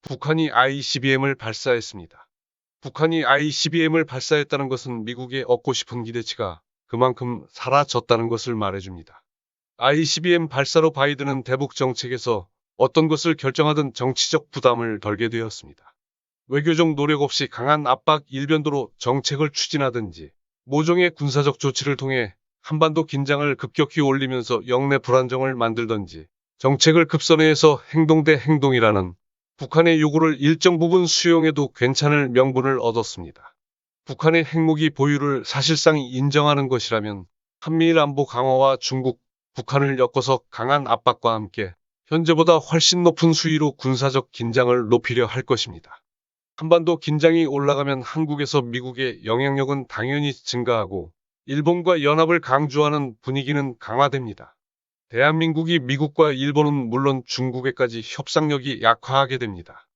북한이 ICBM을 발사했습니다. 북한이 ICBM을 발사했다는 것은 미국의 얻고 싶은 기대치가 그만큼 사라졌다는 것을 말해줍니다. ICBM 발사로 바이든은 대북 정책에서 어떤 것을 결정하든 정치적 부담을 덜게 되었습니다. 외교적 노력 없이 강한 압박 일변도로 정책을 추진하든지 모종의 군사적 조치를 통해 한반도 긴장을 급격히 올리면서 영내 불안정을 만들든지 정책을 급선회해서 행동 대 행동이라는 북한의 요구를 일정 부분 수용해도 괜찮을 명분을 얻었습니다. 북한의 핵무기 보유를 사실상 인정하는 것이라면 한미일 안보 강화와 중국, 북한을 엮어서 강한 압박과 함께 현재보다 훨씬 높은 수위로 군사적 긴장을 높이려 할 것입니다. 한반도 긴장이 올라가면 한국에서 미국의 영향력은 당연히 증가하고 일본과 연합을 강조하는 분위기는 강화됩니다. 대한민국이 미국과 일본은 물론 중국에까지 협상력이 약화하게 됩니다.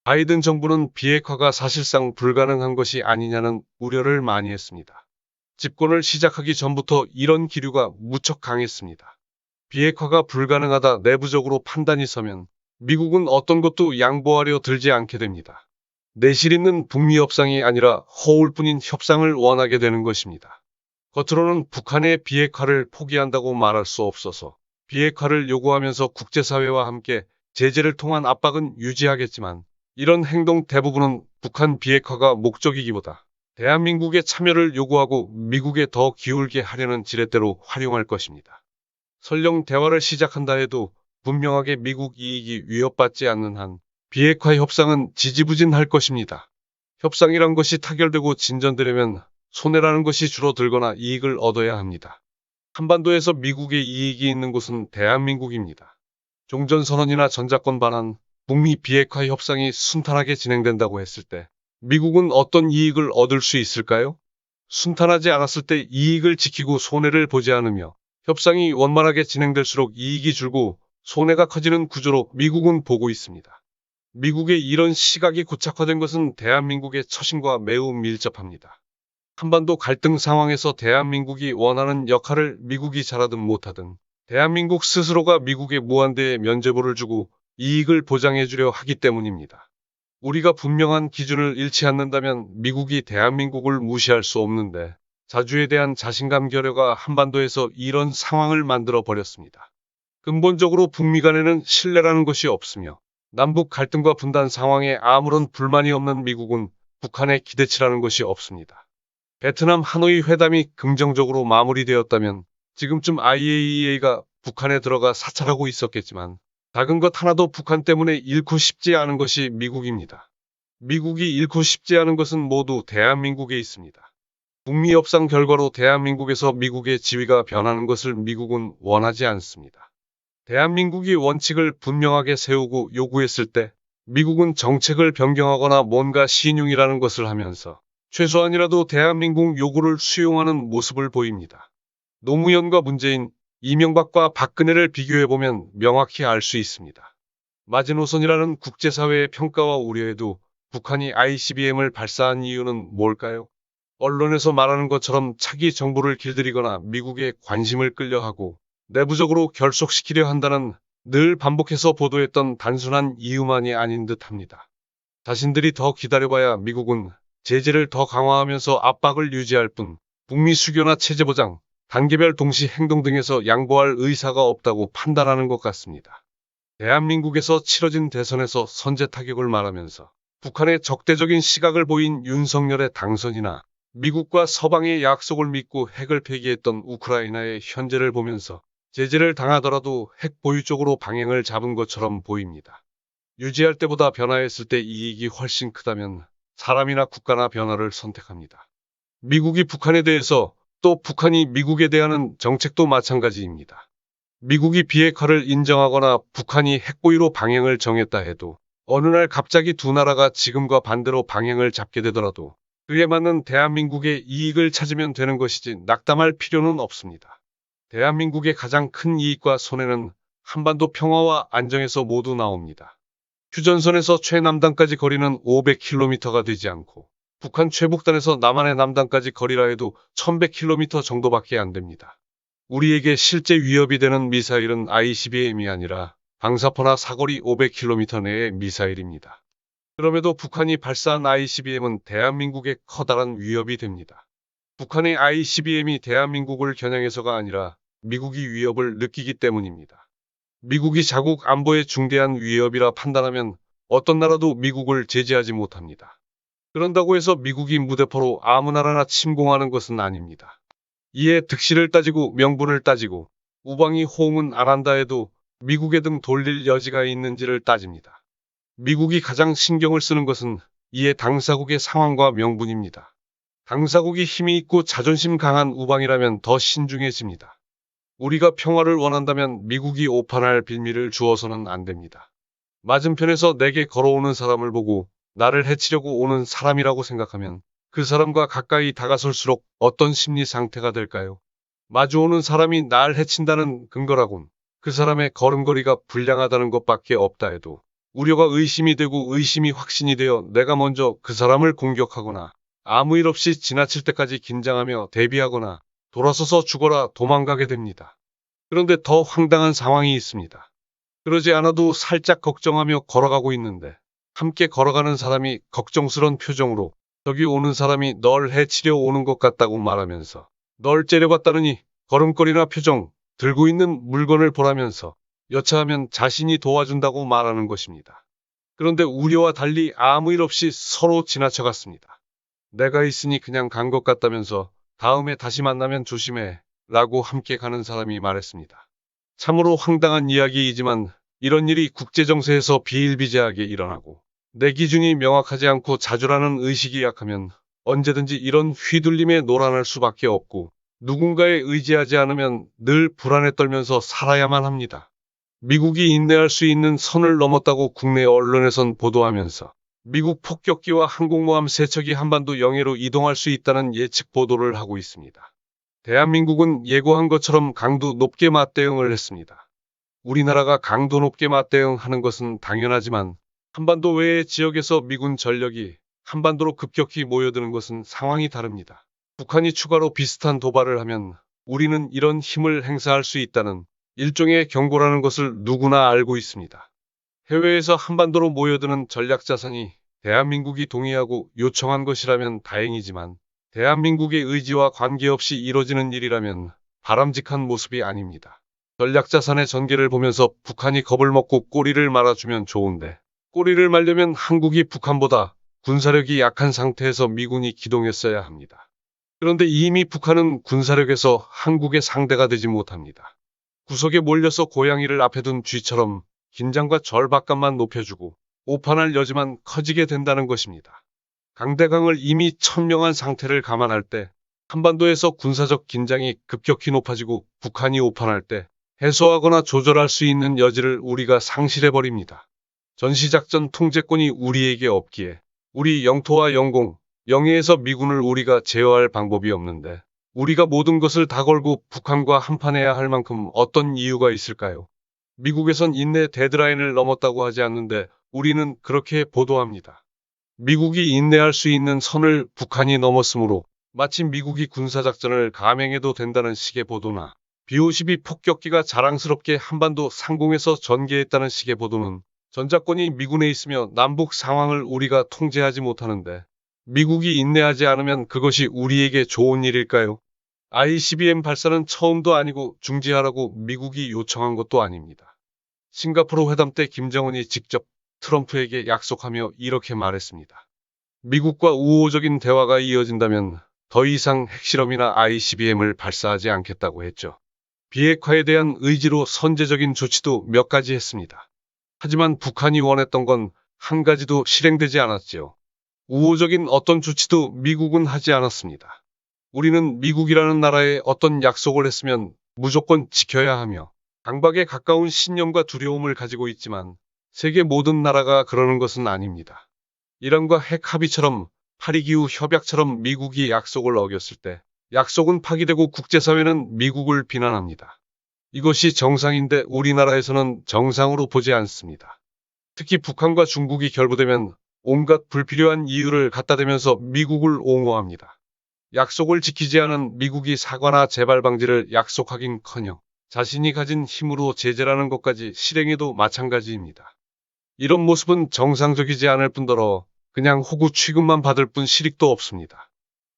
바이든 정부는 비핵화가 사실상 불가능한 것이 아니냐는 우려를 많이 했습니다. 집권을 시작하기 전부터 이런 기류가 무척 강했습니다. 비핵화가 불가능하다 내부적으로 판단이 서면 미국은 어떤 것도 양보하려 들지 않게 됩니다. 내실 있는 북미 협상이 아니라 허울뿐인 협상을 원하게 되는 것입니다. 겉으로는 북한의 비핵화를 포기한다고 말할 수 없어서 비핵화를 요구하면서 국제사회와 함께 제재를 통한 압박은 유지하겠지만 이런 행동 대부분은 북한 비핵화가 목적이기보다 대한민국의 참여를 요구하고 미국에 더 기울게 하려는 지렛대로 활용할 것입니다. 설령 대화를 시작한다 해도 분명하게 미국 이익이 위협받지 않는 한 비핵화 협상은 지지부진할 것입니다. 협상이란 것이 타결되고 진전되려면 손해라는 것이 줄어들거나 이익을 얻어야 합니다. 한반도에서 미국의 이익이 있는 곳은 대한민국입니다. 종전선언이나 전작권 반환, 북미 비핵화 협상이 순탄하게 진행된다고 했을 때 미국은 어떤 이익을 얻을 수 있을까요? 순탄하지 않았을 때 이익을 지키고 손해를 보지 않으며 협상이 원만하게 진행될수록 이익이 줄고 손해가 커지는 구조로 미국은 보고 있습니다. 미국의 이런 시각이 고착화된 것은 대한민국의 처신과 매우 밀접합니다. 한반도 갈등 상황에서 대한민국이 원하는 역할을 미국이 잘하든 못하든 대한민국 스스로가 미국에 무한대의 면죄부를 주고 이익을 보장해주려 하기 때문입니다. 우리가 분명한 기준을 잃지 않는다면 미국이 대한민국을 무시할 수 없는데 자주에 대한 자신감 결여가 한반도에서 이런 상황을 만들어 버렸습니다. 근본적으로 북미 간에는 신뢰라는 것이 없으며 남북 갈등과 분단 상황에 아무런 불만이 없는 미국은 북한의 기대치라는 것이 없습니다. 베트남 하노이 회담이 긍정적으로 마무리되었다면 지금쯤 IAEA가 북한에 들어가 사찰하고 있었겠지만 작은 것 하나도 북한 때문에 잃고 싶지 않은 것이 미국입니다. 미국이 잃고 싶지 않은 것은 모두 대한민국에 있습니다. 북미 협상 결과로 대한민국에서 미국의 지위가 변하는 것을 미국은 원하지 않습니다. 대한민국이 원칙을 분명하게 세우고 요구했을 때 미국은 정책을 변경하거나 뭔가 신용이라는 것을 하면서 최소한이라도 대한민국 요구를 수용하는 모습을 보입니다. 노무현과 문재인, 이명박과 박근혜를 비교해보면 명확히 알 수 있습니다. 마지노선이라는 국제사회의 평가와 우려에도 북한이 ICBM을 발사한 이유는 뭘까요? 언론에서 말하는 것처럼 차기 정부를 길들이거나 미국의 관심을 끌려하고 내부적으로 결속시키려 한다는 늘 반복해서 보도했던 단순한 이유만이 아닌 듯합니다. 자신들이 더 기다려봐야 미국은 제재를 더 강화하면서 압박을 유지할 뿐 북미 수교나 체제 보장, 단계별 동시 행동 등에서 양보할 의사가 없다고 판단하는 것 같습니다. 대한민국에서 치러진 대선에서 선제 타격을 말하면서 북한의 적대적인 시각을 보인 윤석열의 당선이나 미국과 서방의 약속을 믿고 핵을 폐기했던 우크라이나의 현재를 보면서 제재를 당하더라도 핵 보유 쪽으로 방향을 잡은 것처럼 보입니다. 유지할 때보다 변화했을 때 이익이 훨씬 크다면 사람이나 국가나 변화를 선택합니다. 미국이 북한에 대해서 또 북한이 미국에 대한 정책도 마찬가지입니다. 미국이 비핵화를 인정하거나 북한이 핵보유로 방향을 정했다 해도 어느 날 갑자기 두 나라가 지금과 반대로 방향을 잡게 되더라도 그에 맞는 대한민국의 이익을 찾으면 되는 것이지 낙담할 필요는 없습니다. 대한민국의 가장 큰 이익과 손해는 한반도 평화와 안정에서 모두 나옵니다. 휴전선에서 최남단까지 거리는 500km가 되지 않고 북한 최북단에서 남한의 남단까지 거리라 해도 1100km 정도밖에 안 됩니다. 우리에게 실제 위협이 되는 미사일은 ICBM이 아니라 방사포나 사거리 500km 내의 미사일입니다. 그럼에도 북한이 발사한 ICBM은 대한민국에 커다란 위협이 됩니다. 북한의 ICBM이 대한민국을 겨냥해서가 아니라 미국이 위협을 느끼기 때문입니다. 미국이 자국 안보에 중대한 위협이라 판단하면 어떤 나라도 미국을 제재하지 못합니다. 그런다고 해서 미국이 무대포로 아무 나라나 침공하는 것은 아닙니다. 이에 득실을 따지고 명분을 따지고 우방이 호응은 안 한다 해도 미국의 등 돌릴 여지가 있는지를 따집니다. 미국이 가장 신경을 쓰는 것은 이에 당사국의 상황과 명분입니다. 당사국이 힘이 있고 자존심 강한 우방이라면 더 신중해집니다. 우리가 평화를 원한다면 미국이 오판할 빌미를 주어서는 안 됩니다. 맞은편에서 내게 걸어오는 사람을 보고 나를 해치려고 오는 사람이라고 생각하면 그 사람과 가까이 다가설수록 어떤 심리 상태가 될까요? 마주오는 사람이 날 해친다는 근거라곤 그 사람의 걸음걸이가 불량하다는 것밖에 없다 해도 우려가 의심이 되고 의심이 확신이 되어 내가 먼저 그 사람을 공격하거나 아무 일 없이 지나칠 때까지 긴장하며 대비하거나 돌아서서 죽어라 도망가게 됩니다. 그런데 더 황당한 상황이 있습니다. 그러지 않아도 살짝 걱정하며 걸어가고 있는데 함께 걸어가는 사람이 걱정스런 표정으로 저기 오는 사람이 널 해치려 오는 것 같다고 말하면서 널 째려봤다느니 걸음걸이나 표정, 들고 있는 물건을 보라면서 여차하면 자신이 도와준다고 말하는 것입니다. 그런데 우려와 달리 아무 일 없이 서로 지나쳐갔습니다. 내가 있으니 그냥 간 것 같다면서 다음에 다시 만나면 조심해 라고 함께 가는 사람이 말했습니다. 참으로 황당한 이야기이지만 이런 일이 국제정세에서 비일비재하게 일어나고 내 기준이 명확하지 않고 자주라는 의식이 약하면 언제든지 이런 휘둘림에 노란할 수밖에 없고 누군가에 의지하지 않으면 늘 불안에 떨면서 살아야만 합니다. 미국이 인내할 수 있는 선을 넘었다고 국내 언론에선 보도하면서 미국 폭격기와 항공모함 3척이 한반도 영해로 이동할 수 있다는 예측 보도를 하고 있습니다. 대한민국은 예고한 것처럼 강도 높게 맞대응을 했습니다. 우리나라가 강도 높게 맞대응하는 것은 당연하지만 한반도 외의 지역에서 미군 전력이 한반도로 급격히 모여드는 것은 상황이 다릅니다. 북한이 추가로 비슷한 도발을 하면 우리는 이런 힘을 행사할 수 있다는 일종의 경고라는 것을 누구나 알고 있습니다. 해외에서 한반도로 모여드는 전략자산이 대한민국이 동의하고 요청한 것이라면 다행이지만 대한민국의 의지와 관계없이 이뤄지는 일이라면 바람직한 모습이 아닙니다. 전략자산의 전개를 보면서 북한이 겁을 먹고 꼬리를 말아주면 좋은데 꼬리를 말려면 한국이 북한보다 군사력이 약한 상태에서 미군이 기동했어야 합니다. 그런데 이미 북한은 군사력에서 한국의 상대가 되지 못합니다. 구석에 몰려서 고양이를 앞에 둔 쥐처럼 긴장과 절박감만 높여주고 오판할 여지만 커지게 된다는 것입니다. 강대강을 이미 천명한 상태를 감안할 때 한반도에서 군사적 긴장이 급격히 높아지고 북한이 오판할 때 해소하거나 조절할 수 있는 여지를 우리가 상실해버립니다. 전시작전 통제권이 우리에게 없기에 우리 영토와 영공, 영해에서 미군을 우리가 제어할 방법이 없는데 우리가 모든 것을 다 걸고 북한과 한판해야 할 만큼 어떤 이유가 있을까요? 미국에선 인내 데드라인을 넘었다고 하지 않는데 우리는 그렇게 보도합니다. 미국이 인내할 수 있는 선을 북한이 넘었으므로 마치 미국이 군사작전을 감행해도 된다는 식의 보도나 B-52 폭격기가 자랑스럽게 한반도 상공에서 전개했다는 식의 보도는 전작권이 미군에 있으며 남북 상황을 우리가 통제하지 못하는데 미국이 인내하지 않으면 그것이 우리에게 좋은 일일까요? ICBM 발사는 처음도 아니고 중지하라고 미국이 요청한 것도 아닙니다. 싱가포르 회담 때 김정은이 직접 트럼프에게 약속하며 이렇게 말했습니다. 미국과 우호적인 대화가 이어진다면 더 이상 핵실험이나 ICBM을 발사하지 않겠다고 했죠. 비핵화에 대한 의지로 선제적인 조치도 몇 가지 했습니다. 하지만 북한이 원했던 건 한 가지도 실행되지 않았지요. 우호적인 어떤 조치도 미국은 하지 않았습니다. 우리는 미국이라는 나라에 어떤 약속을 했으면 무조건 지켜야 하며 강박에 가까운 신념과 두려움을 가지고 있지만 세계 모든 나라가 그러는 것은 아닙니다. 이란과 핵 합의처럼 파리기후 협약처럼 미국이 약속을 어겼을 때 약속은 파기되고 국제사회는 미국을 비난합니다. 이것이 정상인데 우리나라에서는 정상으로 보지 않습니다. 특히 북한과 중국이 결부되면 온갖 불필요한 이유를 갖다 대면서 미국을 옹호합니다. 약속을 지키지 않은 미국이 사과나 재발 방지를 약속하긴커녕 자신이 가진 힘으로 제재라는 것까지 실행해도 마찬가지입니다. 이런 모습은 정상적이지 않을 뿐더러 그냥 호구 취급만 받을 뿐 실익도 없습니다.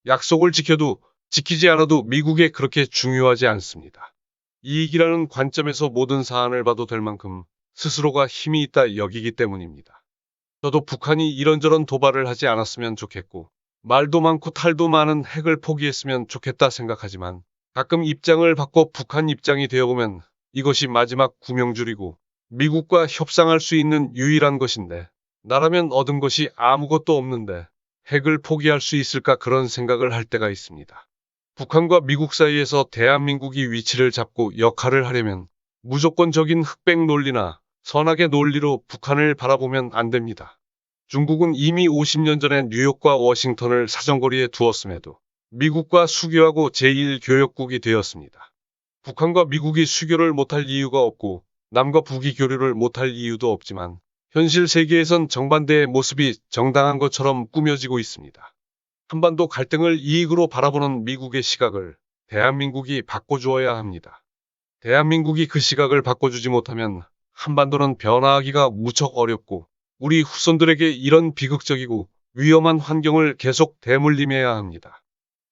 약속을 지켜도 지키지 않아도 미국에 그렇게 중요하지 않습니다. 이익이라는 관점에서 모든 사안을 봐도 될 만큼 스스로가 힘이 있다 여기기 때문입니다. 저도 북한이 이런저런 도발을 하지 않았으면 좋겠고 말도 많고 탈도 많은 핵을 포기했으면 좋겠다 생각하지만 가끔 입장을 바꿔 북한 입장이 되어보면 이것이 마지막 구명줄이고 미국과 협상할 수 있는 유일한 것인데 나라면 얻은 것이 아무것도 없는데 핵을 포기할 수 있을까 그런 생각을 할 때가 있습니다. 북한과 미국 사이에서 대한민국이 위치를 잡고 역할을 하려면 무조건적인 흑백 논리나 선악의 논리로 북한을 바라보면 안 됩니다. 중국은 이미 50년 전에 뉴욕과 워싱턴을 사정거리에 두었음에도 미국과 수교하고 제1교역국이 되었습니다. 북한과 미국이 수교를 못할 이유가 없고 남과 북이 교류를 못할 이유도 없지만 현실 세계에선 정반대의 모습이 정당한 것처럼 꾸며지고 있습니다. 한반도 갈등을 이익으로 바라보는 미국의 시각을 대한민국이 바꿔주어야 합니다. 대한민국이 그 시각을 바꿔주지 못하면 한반도는 변화하기가 무척 어렵고 우리 후손들에게 이런 비극적이고 위험한 환경을 계속 대물림해야 합니다.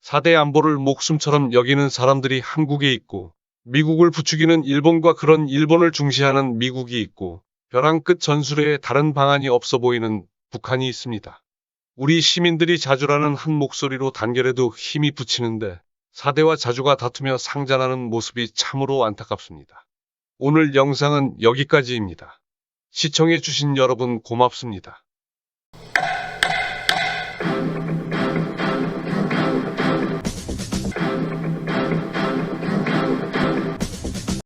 4대 안보를 목숨처럼 여기는 사람들이 한국에 있고 미국을 부추기는 일본과 그런 일본을 중시하는 미국이 있고 벼랑 끝 전술회에 다른 방안이 없어 보이는 북한이 있습니다. 우리 시민들이 자주라는 한 목소리로 단결해도 힘이 붙이는데 4대와 자주가 다투며 상잔하는 모습이 참으로 안타깝습니다. 오늘 영상은 여기까지입니다. 시청해주신 여러분 고맙습니다.